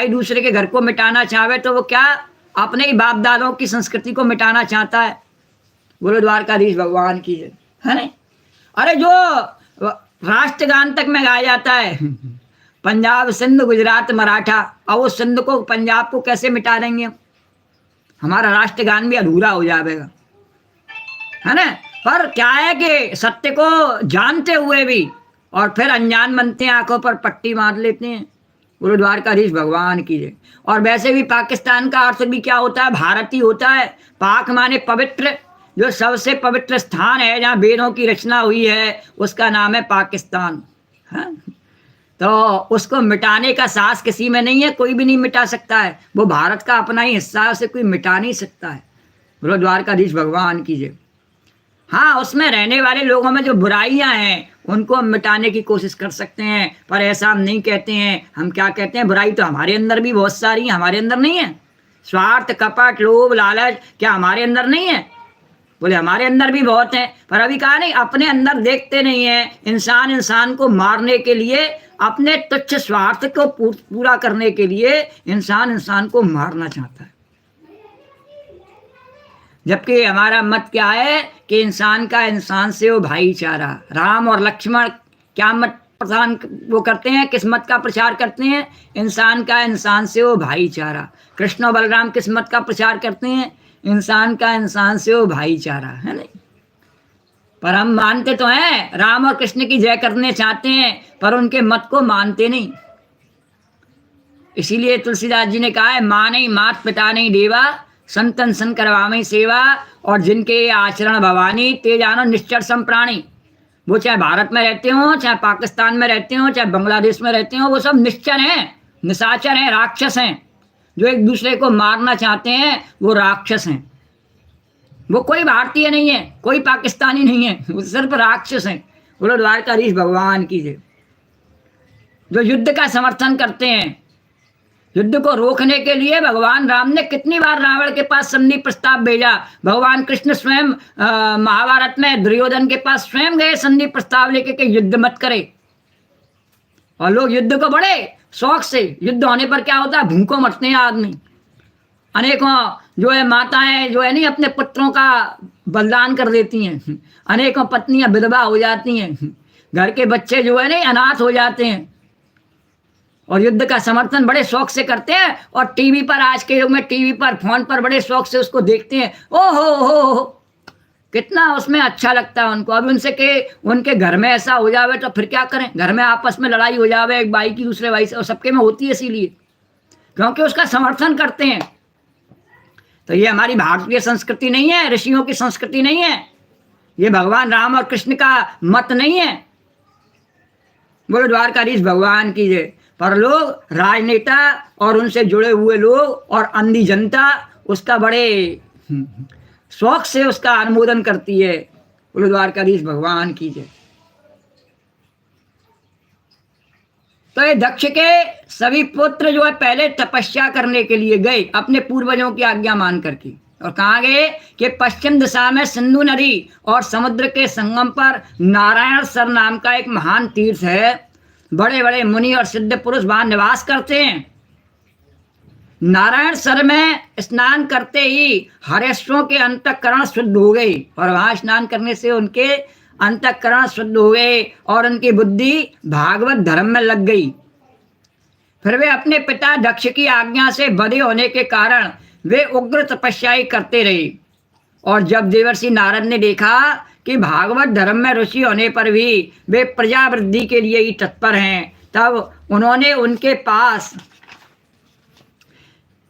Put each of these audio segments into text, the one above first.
दूसरे के घर को मिटाना चाहे तो वो क्या अपने ही बाप दादों की संस्कृति को मिटाना चाहता है। बोलो द्वारकाधीश भगवान की है ना। अरे जो राष्ट्रगान तक में गाया जाता है पंजाब सिंध गुजरात मराठा, और वो सिंध को पंजाब को कैसे मिटा देंगे हम? हमारा राष्ट्रगान भी अधूरा हो जाएगा, है ना। पर क्या है कि सत्य को जानते हुए भी और फिर अनजान बनते हैं, आंखों पर पट्टी मार लेते हैं। बोलो द्वारकाधीश भगवान की जय। और वैसे भी पाकिस्तान का अर्थ भी क्या होता है? भारत ही होता है। पाक माने पवित्र, जो सबसे पवित्र स्थान है जहाँ वेदों की रचना हुई है उसका नाम है पाकिस्तान, है? तो उसको मिटाने का साहस किसी में नहीं है, कोई भी नहीं मिटा सकता है। वो भारत का अपना ही हिस्सा है, उसे कोई मिटा नहीं सकता है। बोलो द्वारकाधीश भगवान की जय। हाँ, उसमें रहने वाले लोगों में जो बुराइयां हैं उनको हम मिटाने की कोशिश कर सकते हैं, पर ऐसा हम नहीं कहते हैं। हम क्या कहते हैं? बुराई तो हमारे अंदर भी बहुत सारी है, हमारे अंदर नहीं है? स्वार्थ, कपट, लोभ, लालच क्या हमारे अंदर नहीं है? बोले हमारे अंदर भी बहुत है, पर अभी कहा नहीं, अपने अंदर देखते नहीं है। इंसान इंसान को मारने के लिए, अपने तुच्छ स्वार्थ को पूरा करने के लिए इंसान इंसान को मारना चाहता है। जबकि हमारा मत क्या है कि इंसान का इंसान से वो भाईचारा। राम और लक्ष्मण क्या मत प्रधान वो करते हैं, किस मत का प्रचार करते हैं? इंसान का इंसान से वो भाईचारा। कृष्ण और बलराम किस मत का प्रचार करते हैं? इंसान का इंसान से वो भाईचारा, है नहीं। पर हम मानते तो हैं, राम और कृष्ण की जय करने चाहते हैं, पर उनके मत को मानते नहीं। इसीलिए तुलसीदास जी ने कहा है, माँ नहीं मात पिता नहीं देवा, संतन सन करवामी सेवा, और जिनके आचरण भवानी ते जानो निश्चर सम प्राणी। वो चाहे भारत में रहते हो, चाहे पाकिस्तान में रहते हो, चाहे बांग्लादेश में रहते हो, वो सब निश्चर हैं, निशाचर हैं, राक्षस हैं। जो एक दूसरे को मारना चाहते हैं वो राक्षस हैं। वो कोई भारतीय नहीं है, कोई पाकिस्तानी नहीं है, वो सिर्फ राक्षस हैं। बोलो द्वारकाधीश भगवान की जय। जो युद्ध का समर्थन करते हैं, युद्ध को रोकने के लिए भगवान राम ने कितनी बार रावण के पास संधि प्रस्ताव भेजा। भगवान कृष्ण स्वयं महाभारत में दुर्योधन के पास स्वयं गए संधि प्रस्ताव लेके कि युद्ध मत करे। और लोग युद्ध को बड़े शौक से, युद्ध होने पर क्या होता है? भूखों मरते हैं आदमी। अनेकों जो है माताएं जो है नहीं अपने पुत्रों का बलिदान कर देती हैं, अनेकों पत्नियां विधवा हो जाती हैं, घर के बच्चे जो है नहीं अनाथ हो जाते हैं, और युद्ध का समर्थन बड़े शौक से करते हैं। और टीवी पर, आज के युग में टीवी पर, फोन पर बड़े शौक से उसको देखते हैं। ओ हो, कितना उसमें अच्छा लगता है उनको। अब उनसे के उनके घर में ऐसा हो जावे तो फिर क्या करें? घर में आपस में लड़ाई हो जावे, एक भाई की दूसरे भाई से, और सबके में होती है इसीलिए क्योंकि उसका समर्थन करते हैं। तो ये हमारी भारतीय संस्कृति नहीं है, ऋषियों की संस्कृति नहीं है, ये भगवान राम और कृष्ण का मत नहीं है। बोलो द्वारकाधीश भगवान की जय। पर लोग, राजनेता और उनसे जुड़े हुए लोग और अंधी जनता उसका बड़े शौक से उसका अनुमोदन करती है। बोलो द्वारकाधीश भगवान की जय। तो ये दक्ष के सभी पुत्र जो है पहले तपस्या करने के लिए गए अपने पूर्वजों की आज्ञा मान करके। और कहाँ गए कि पश्चिम दिशा में सिंधु नदी और समुद्र के संगम पर नारायण सर नाम का एक महान तीर्थ है। बड़े बड़े मुनि और सिद्ध पुरुष वहां निवास करते हैं। नारायण सर में स्नान करते ही हरेश्वरों के अंतःकरण शुद्ध हो गई, और वहां स्नान करने से उनके अंतःकरण शुद्ध हो गए और उनकी बुद्धि भागवत धर्म में लग गई। फिर वे अपने पिता दक्ष की आज्ञा से बधे होने के कारण वे उग्र तपस्याएं करते रहे। और जब देवर्षि नारद ने देखा कि भागवत धर्म में रुचि होने पर भी वे प्रजा वृद्धि के लिए ही तत्पर हैं, तब उन्होंने उनके पास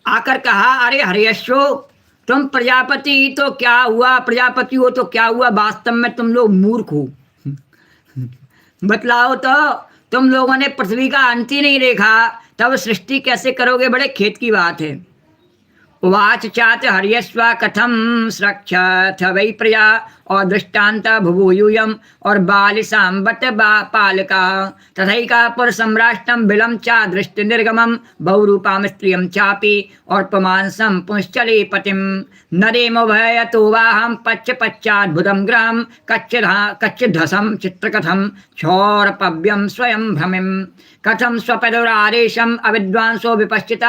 आकर कहा, अरे हर्यश्वो, तुम प्रजापति तो क्या हुआ, प्रजापति हो तो क्या हुआ, वास्तव में तुम लोग मूर्ख हो। बतलाओ तो, तुम लोगों ने पृथ्वी का अंत ही नहीं देखा, तब सृष्टि कैसे करोगे? बड़े खेत की बात है। उवाच चाच हर्यस्व कथम स्रक्षथ वै प्रजा और दृष्टांत भुभूयूयम और बालिसाम बत पालका तथैका पुरसम्राष्टम बिलम चा दृष्टि निर्गमम बहुरूपाम स्त्रियम चापि और पुमांसम पुंश्चले पतिम नरेम भयतो वाहम पच्च पश्चाद्भुतम ग्रहम कच्चिद्धसम चित्रकथम क्षौरपव्यम स्वयं भ्रमिम कथम स्वपदुरारेशम अविद्वांसो विपश्चिता